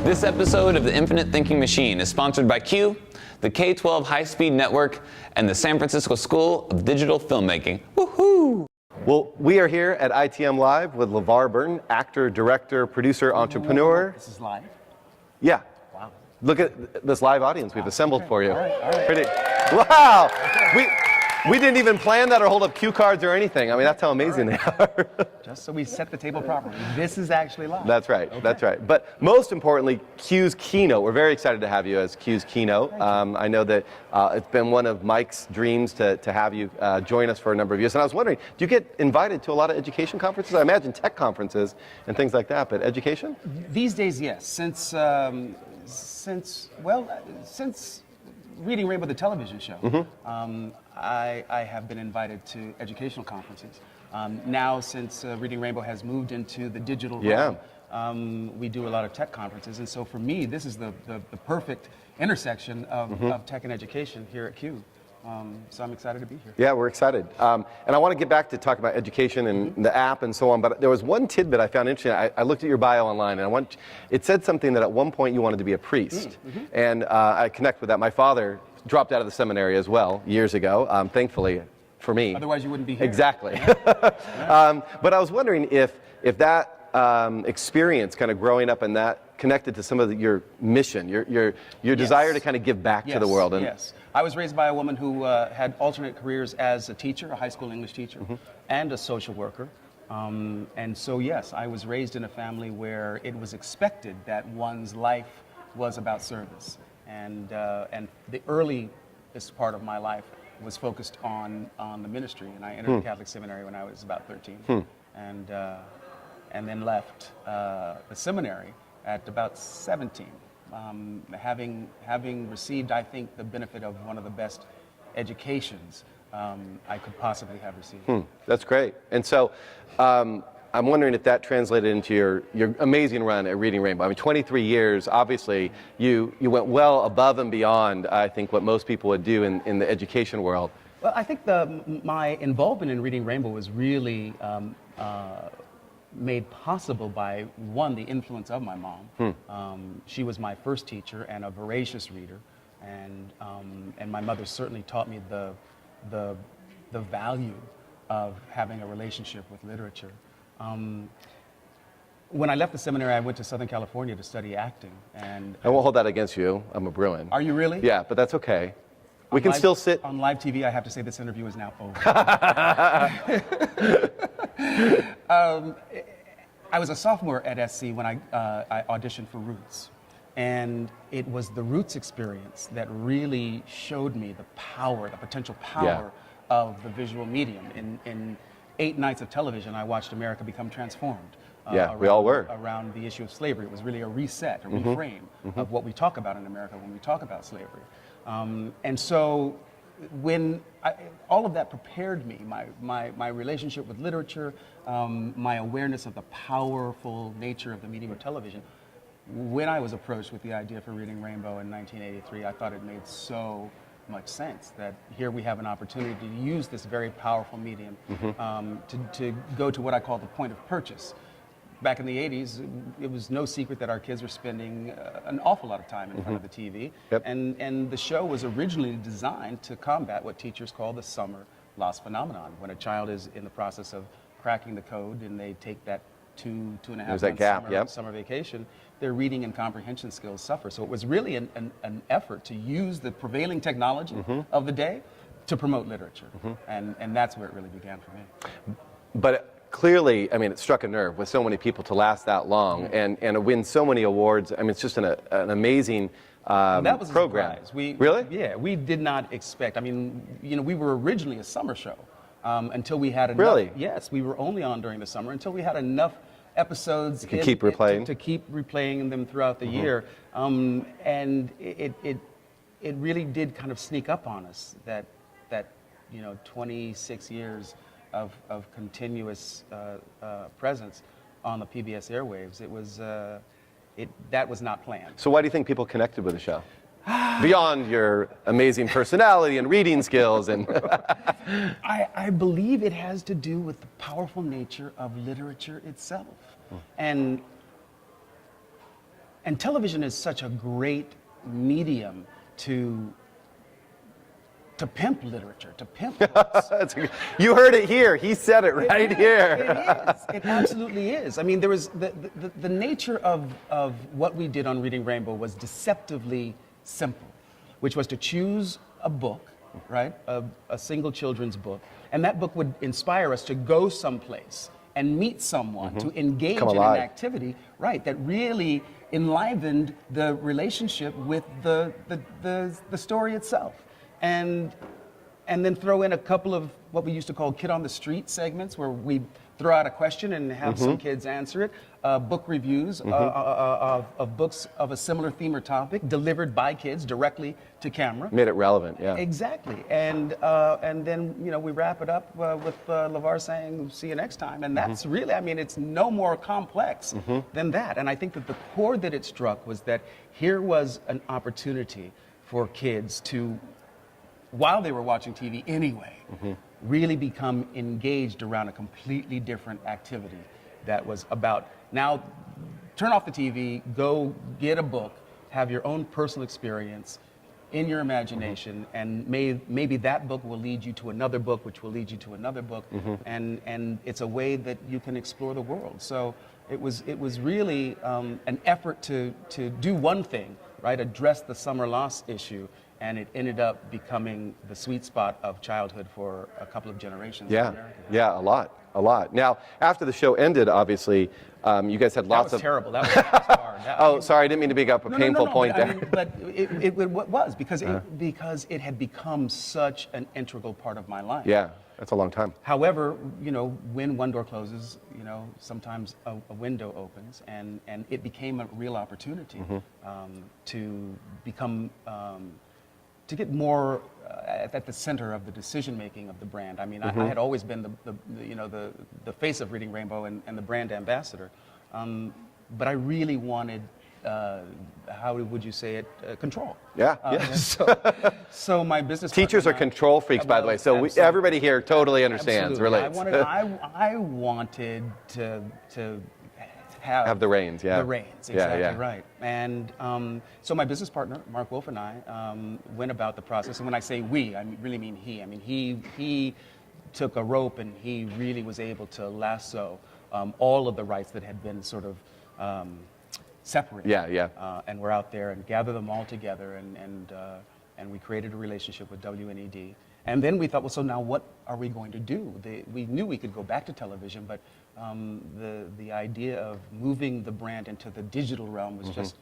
This episode of the Infinite Thinking Machine is sponsored by Q, the K-12 High-Speed Network, and the San Francisco School of Digital Filmmaking. Woohoo! Well, we are here at ITM Live with LeVar Burton, actor, director, producer, entrepreneur. This is live? Yeah. Wow. Look at this live audience we've assembled for you. All right. Pretty. Wow. We didn't even plan that or hold up cue cards or anything. I mean, that's how amazing they are. Just so we set the table properly. This is actually live. That's right. Okay. That's right. But most importantly, Q's keynote. We're very excited to have you as Q's keynote. I know that it's been one of Mike's dreams to have you join us for a number of years. And I was wondering, do you get invited to a lot of education conferences? I imagine tech conferences and things like that, but education? These days, yes. Since Reading Rainbow, the television show, I have been invited to educational conferences. Now, since Reading Rainbow has moved into the digital realm, we do a lot of tech conferences. And so for me, this is the perfect intersection of tech and education here at Q. So I'm excited to be here. Yeah, we're excited. And I want to get back to talk about education and the app and so on, but there was one tidbit I found interesting. I looked at your bio online, and it said something that at one point you wanted to be a priest. And I connect with that. My father dropped out of the seminary as well years ago, thankfully for me. Otherwise you wouldn't be here. Exactly. But I was wondering if that experience kind of growing up and that connected to some of your mission, your desire to kind of give back to the world. And yes. I was raised by a woman who had alternate careers as a teacher, a high school English teacher, and a social worker. And so, yes, I was raised in a family where it was expected that one's life was about service. And the earliest part of my life was focused on the ministry. And I entered the Catholic seminary when I was about 13. And then left the seminary at about 17. Having received, I think, the benefit of one of the best educations I could possibly have received. That's great. And so I'm wondering if that translated into your amazing run at Reading Rainbow. I mean, 23 years, obviously, you went well above and beyond, I think, what most people would do in the education world. Well, I think my involvement in Reading Rainbow was really made possible by, one, the influence of my mom. She was my first teacher and a voracious reader, and my mother certainly taught me the value of having a relationship with literature. When I left the seminary, I went to Southern California to study acting, and I won't hold that against you. I'm a Bruin. Are you really? Yeah, but that's okay. We can still sit on live TV. I have to say this interview is now over. I was a sophomore at SC when I auditioned for Roots. And it was the Roots experience that really showed me the potential power of the visual medium. In 8 nights of television, I watched America become transformed. We all were. Around the issue of slavery. It was really a reset, a reframe of what we talk about in America when we talk about slavery. And so all of that prepared me, my relationship with literature, my awareness of the powerful nature of the medium of television. When I was approached with the idea for Reading Rainbow in 1983, I thought it made so much sense that here we have an opportunity to use this very powerful medium to go to what I call the point of purchase. Back in the 80s, it was no secret that our kids were spending an awful lot of time in front of the TV. And the show was originally designed to combat what teachers call the summer loss phenomenon, when a child is in the process of cracking the code and they take that two and a half months summer vacation, their reading and comprehension skills suffer. So it was really an effort to use the prevailing technology of the day to promote literature. And that's where it really began for me. But clearly, I mean, it struck a nerve with so many people to last that long and to win so many awards. I mean, it's just an amazing that was program. A surprise. Really? Yeah, we did not expect. I mean, we were originally a summer show until we had enough. Really? Yes, we were only on during the summer until we had enough episodes to keep replaying. To keep replaying them throughout the year, and it really did kind of sneak up on us that 26 years of continuous presence on the PBS airwaves. It was that was not planned. So why do you think people connected with the show? Beyond your amazing personality and reading skills and I believe it has to do with the powerful nature of literature itself. And And television is such a great medium to pimp literature, to pimp books. You heard it here. He said it right here. It is. It absolutely is. I mean, there was the nature of what we did on Reading Rainbow was deceptively simple, which was to choose a book, right, a single children's book, and that book would inspire us to go someplace and meet someone, to engage in an activity, right, that really enlivened the relationship with the story itself. And then throw in a couple of what we used to call kid on the street segments, where we throw out a question and have some kids answer it. Book reviews of books of a similar theme or topic delivered by kids directly to camera. Made it relevant, yeah. Exactly. And then we wrap it up with LeVar saying, "See you next time." And that's really, I mean, it's no more complex than that. And I think that the chord that it struck was that here was an opportunity for kids to, while they were watching TV anyway, really become engaged around a completely different activity that was about, now turn off the TV, go get a book, have your own personal experience in your imagination, and maybe that book will lead you to another book, which will lead you to another book, and it's a way that you can explore the world. So it was really an effort to do one thing, right, address the summer loss issue, and it ended up becoming the sweet spot of childhood for a couple of generations. Yeah, yeah, a lot. Now, after the show ended, obviously, you guys had lots of... That was terrible. That was hard. Sorry, I didn't mean to bring up a painful point there. But it was, because it had become such an integral part of my life. Yeah, that's a long time. However, when one door closes, sometimes a window opens, and it became a real opportunity to become... to get more at the center of the decision-making of the brand. I mean, I had always been the face of Reading Rainbow and the brand ambassador, but I really wanted, how would you say it, control. Yeah. So my business teachers are control freaks, by the way. So everybody here totally understands, relates. I wanted to have the reins, The reins, exactly right. And so my business partner, Mark Wolf, and I went about the process. And when I say we, I really mean he. I mean, he took a rope and he really was able to lasso all of the rights that had been sort of separated. And we're out there and gather them all together, and we created a relationship with WNED. And then we thought, well, so now what are we going to do? We knew we could go back to television, but the idea of moving the brand into the digital realm was just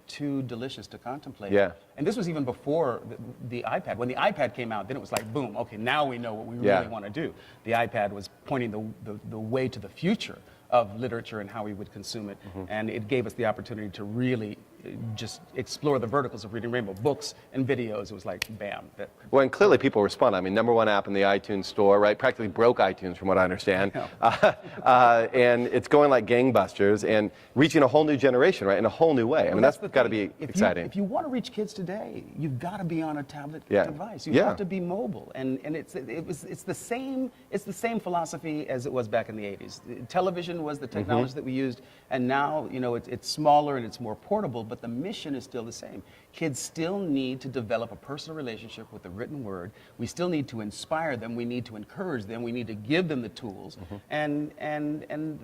too delicious to contemplate. Yeah. And this was even before the iPad. When the iPad came out, then it was like, boom, okay, now we know what we really want to do. The iPad was pointing the way to the future of literature and how we would consume it. And it gave us the opportunity to really just explore the verticals of Reading Rainbow, books and videos. It was like, bam. Well, and clearly people respond. I mean, #1 app in the iTunes store, right? Practically broke iTunes from what I understand. And it's going like gangbusters and reaching a whole new generation, right? In a whole new way. I mean, that's got to be exciting. If you want to reach kids today, you've got to be on a tablet device. You have to be mobile. And it's the same philosophy as it was back in the 80s. Television was the technology that we used, and now, it's smaller and it's more portable, but the mission is still the same. Kids still need to develop a personal relationship with the written word. We still need to inspire them. We need to encourage them. We need to give them the tools, and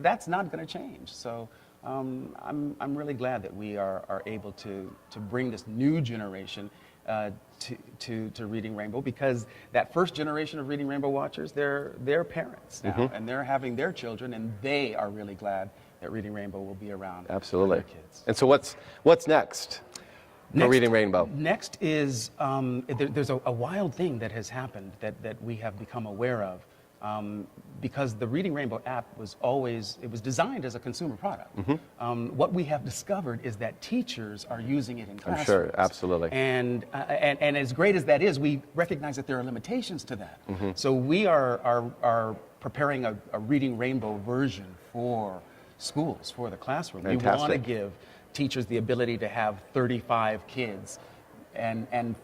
that's not going to change. So I'm really glad that we are able to bring this new generation to Reading Rainbow, because that first generation of Reading Rainbow watchers, they're parents now, and they're having their children, and they are really glad that Reading Rainbow will be around. Absolutely. For their kids. And so what's next for Reading Rainbow? Next is there's a wild thing that has happened that we have become aware of. Because the Reading Rainbow app was designed as a consumer product. What we have discovered is that teachers are using it in classrooms. I'm sure, absolutely. And as great as that is, we recognize that there are limitations to that. So we are preparing a Reading Rainbow version for schools, for the classroom. Fantastic. We want to give teachers the ability to have 35 kids and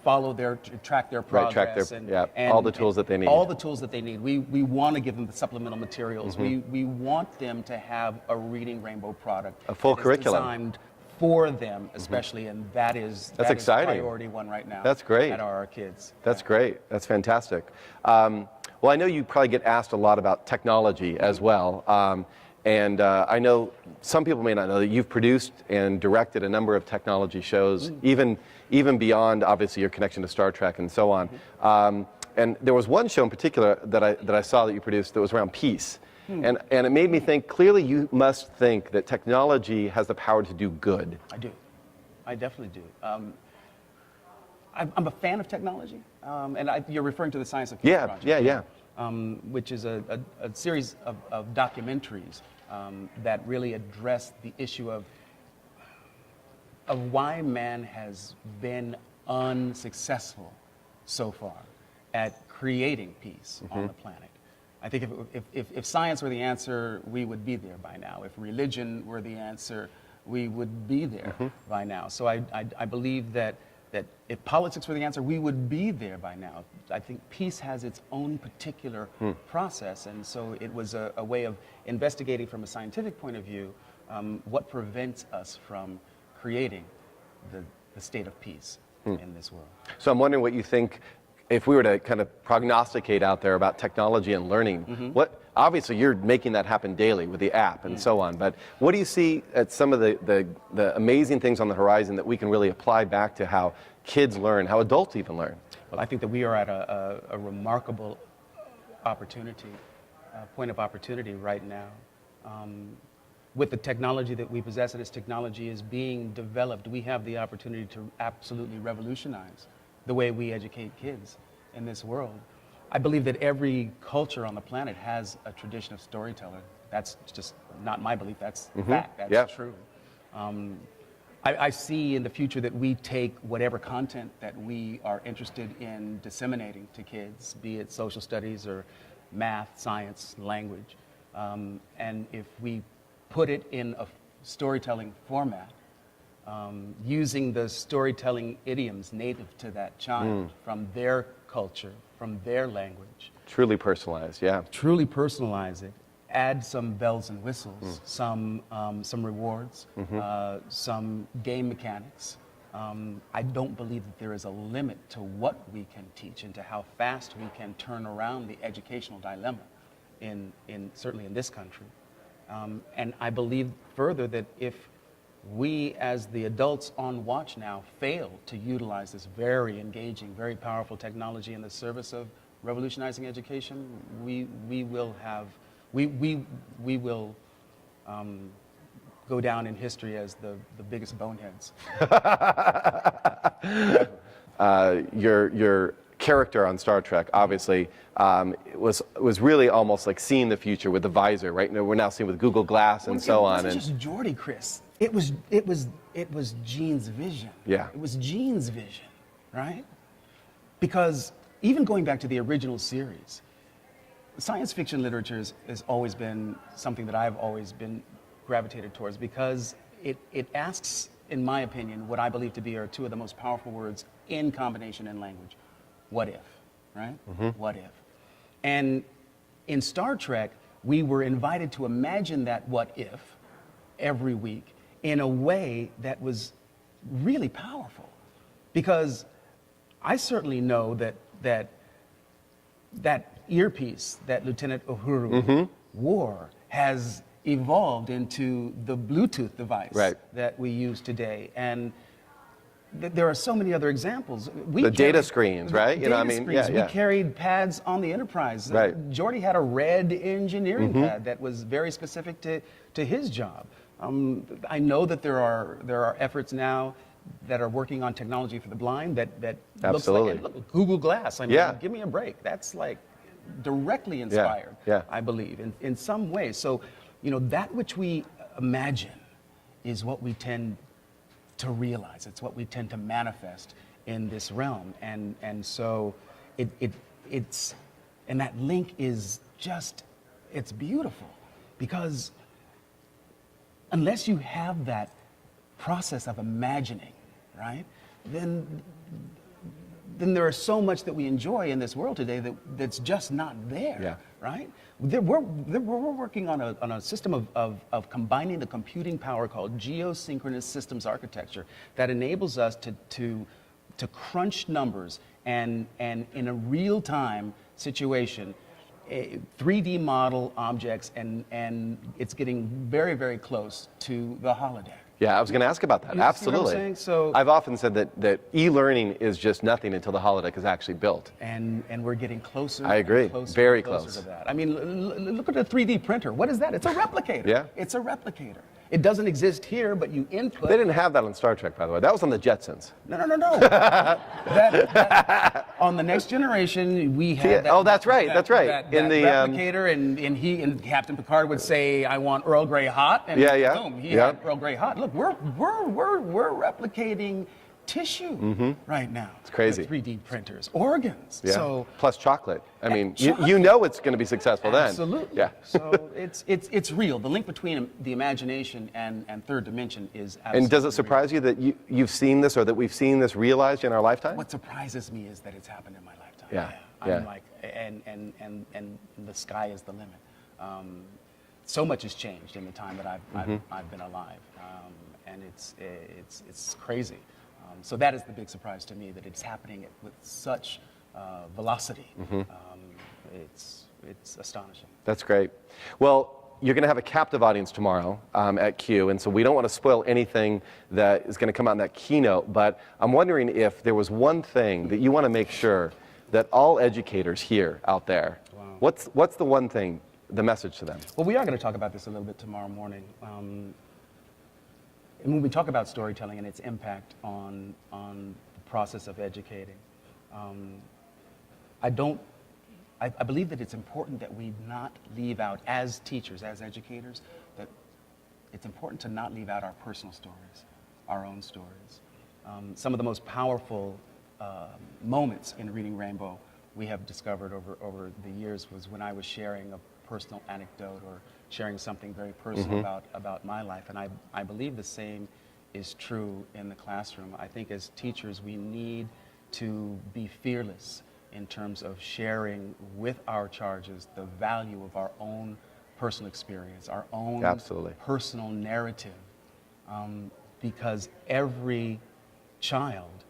track their progress, and all the tools that they need. All the tools that they need. We want to give them the supplemental materials. We want them to have a Reading Rainbow product. A full curriculum. Designed for them especially, and that is exciting. priority one right now. That's great. At our kids. That's great. That's fantastic. Well, I know you probably get asked a lot about technology as well. And I know some people may not know that you've produced and directed a number of technology shows, even beyond, obviously, your connection to Star Trek and so on. And there was one show in particular that I saw that you produced that was around peace. And it made me think, clearly you must think that technology has the power to do good. I do. I definitely do. I'm a fan of technology, and you're referring to the Science of Peace Project. Yeah. Which is a series of documentaries that really address the issue of why man has been unsuccessful so far at creating peace on the planet. I think if science were the answer, we would be there by now. If religion were the answer, we would be there by now. So I believe that if politics were the answer, we would be there by now. I think peace has its own particular process, and so it was a way of investigating from a scientific point of view what prevents us from creating the state of peace in this world. So I'm wondering what you think, if we were to kind of prognosticate out there about technology and learning, obviously you're making that happen daily with the app and so on, but what do you see at some of the amazing things on the horizon that we can really apply back to how kids learn, how adults even learn? Well, I think that we are at a remarkable opportunity, point of opportunity right now. With the technology that we possess, and as technology is being developed, we have the opportunity to absolutely revolutionize the way we educate kids in this world. I believe that every culture on the planet has a tradition of storytelling. That's just not my belief, that's fact, that's true. I see in the future that we take whatever content that we are interested in disseminating to kids, be it social studies or math, science, language, and if we put it in a storytelling format, using the storytelling idioms native to that child from their culture, from their language. Truly personalized, yeah. Truly personalize it. Add some bells and whistles, some rewards, some game mechanics. I don't believe that there is a limit to what we can teach and to how fast we can turn around the educational dilemma certainly in this country. And I believe further that if we as the adults on watch now fail to utilize this very engaging, very powerful technology in the service of revolutionizing education, we will go down in history as the biggest boneheads. Your character on Star Trek, obviously, was really almost like seeing the future with the visor, right? We're now seeing with Google Glass and so on. It wasn't just Geordi, Chris. It was Gene's vision. Yeah. It was Gene's vision, right? Because even going back to the original series, science fiction literature has always been something that I've always been gravitated towards because it asks, in my opinion, what I believe to be are two of the most powerful words in combination in language. What if, right? What if? And in Star Trek, we were invited to imagine that what if every week in a way that was really powerful. Because I certainly know that earpiece that Lieutenant Uhuru wore has evolved into the Bluetooth device that we use today. And there are so many other examples. The data screens, right? We carried pads on the Enterprise. Right. Geordi had a red engineering pad that was very specific to his job. I know that there are efforts now that are working on technology for the blind that looks like Google Glass. I mean, give me a break. That's like directly inspired, I believe, in some ways. So, that which we imagine is what we tend to realize. It's what we tend to manifest in this realm. And so it's that link is just, it's beautiful because unless you have that process of imagining, right, then then there is so much that we enjoy in this world today that's just not there, Yeah. right? We're working on a system of combining the computing power called geosynchronous systems architecture that enables us to crunch numbers and in a real-time situation, 3D model objects, and it's getting very, very close to the holodeck. Yeah, I was going to ask about that. You see what I'm Absolutely. saying? So- I've often said that e-learning is just nothing until the holodeck is actually built. And we're getting closer. I agree. And closer Very and closer close. to that. I mean, look at a 3D printer. What is that? It's a replicator. Yeah. It's a replicator. It doesn't exist here, but you input. They didn't have that on Star Trek, by the way. That was on the Jetsons. No. On the Next Generation, we had. Yeah. Oh, that's right. That's right. That In the replicator, and Captain Picard would say, "I want Earl Grey hot," and Yeah. boom, he Yeah. had Earl Grey hot. Look, we're replicating tissue right now. It's crazy. 3D printers, organs. Yeah. So. Plus chocolate. I mean, chocolate. you know it's going to be successful then. Absolutely. Yeah. So it's real. The link between the imagination and third dimension is absolutely And does it real. surprise you that you've seen this or that we've seen this realized in our lifetime? What surprises me is that it's happened in my lifetime. Yeah. I'm Yeah. like, and the sky is the limit. So much has changed in the time that I've been alive, and it's crazy. So that is the big surprise to me, that it's happening with such velocity. It's astonishing. That's great. Well, you're going to have a captive audience tomorrow at Q, and so we don't want to spoil anything that is going to come out in that keynote, but I'm wondering if there was one thing that you want to make sure that all educators hear out there. Wow. What's the one thing, the message to them? Well, we are going to talk about this a little bit tomorrow morning. And when we talk about storytelling and its impact on the process of educating, I believe that it's important that we not leave out, as teachers, as educators, that it's important to not leave out our personal stories, our own stories. Some of the most powerful moments in Reading Rainbow we have discovered over the years was when I was sharing a personal anecdote or sharing something very personal about my life. And I believe the same is true in the classroom. I think as teachers, we need to be fearless in terms of sharing with our charges the value of our own personal experience, our own Absolutely. personal narrative, because every child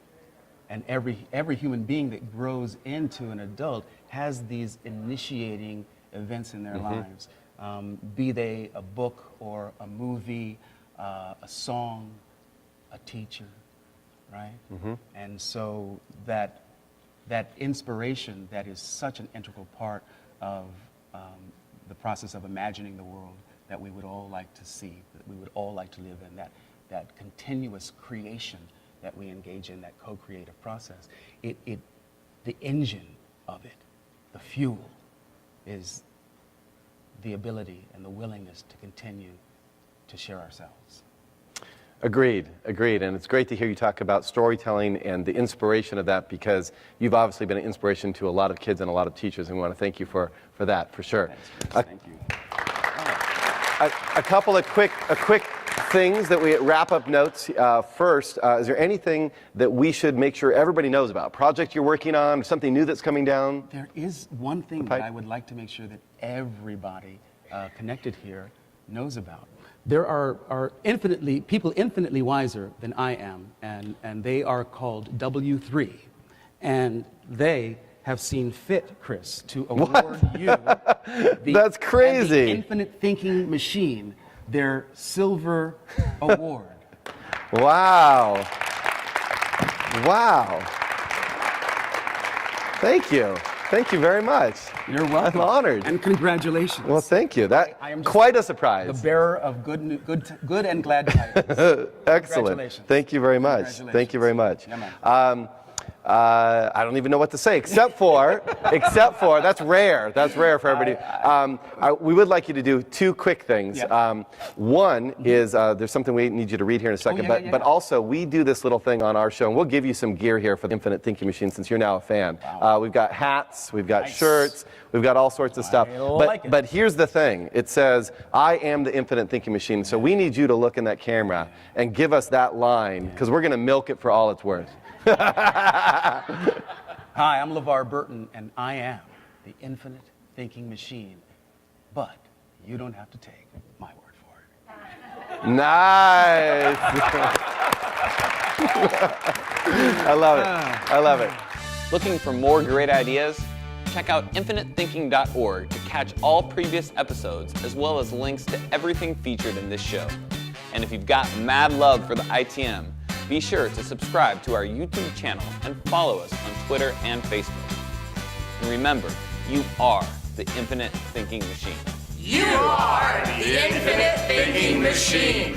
and every human being that grows into an adult has these initiating events in their lives, be they a book or a movie, a song, a teacher, right? And so that inspiration that is such an integral part of the process of imagining the world that we would all like to see, that we would all like to live in, that continuous creation that we engage in, that co-creative process. The engine of it, the fuel, is the ability and the willingness to continue to share ourselves. Agreed, and it's great to hear you talk about storytelling and the inspiration of that, because you've obviously been an inspiration to a lot of kids and a lot of teachers, and we want to thank you for that, for sure. Thank you. A couple of quick things that we wrap up notes. First, is there anything that we should make sure everybody knows about? Project you're working on, something new that's coming down? There is one thing that I would like to make sure that everybody connected here knows about. There are people infinitely wiser than I am, and they are called W3. And they have seen fit, Chris, to award you That's crazy. the Infinite Thinking Machine, their silver award. Wow. Thank you. Thank you very much. You're welcome. I'm honored. And congratulations. Well, thank you. I am just quite a surprise. The bearer of good and glad tidings. Excellent. Congratulations. Thank you very much. Thank you very much. Yeah, man. I don't even know what to say, except for, that's rare. That's rare for everybody. We would like you to do two quick things. Yeah. One is, there's something we need you to read here in a second, but also we do this little thing on our show, and we'll give you some gear here for the Infinite Thinking Machine since you're now a fan. Wow. We've got hats, we've got shirts, we've got all sorts of stuff. But here's the thing. It says, I am the Infinite Thinking Machine. So we need you to look in that camera and give us that line, because we're going to milk it for all it's worth. Hi, I'm LeVar Burton, and I am the infinite thinking machine. But you don't have to take my word for it. Nice. I love it. I love it. Looking for more great ideas? Check out infiniteThinking.org to catch all previous episodes, as well as links to everything featured in this show. And if you've got mad love for the ITM, be sure to subscribe to our YouTube channel and follow us on Twitter and Facebook. And remember, you are the infinite thinking machine. You are the infinite thinking machine.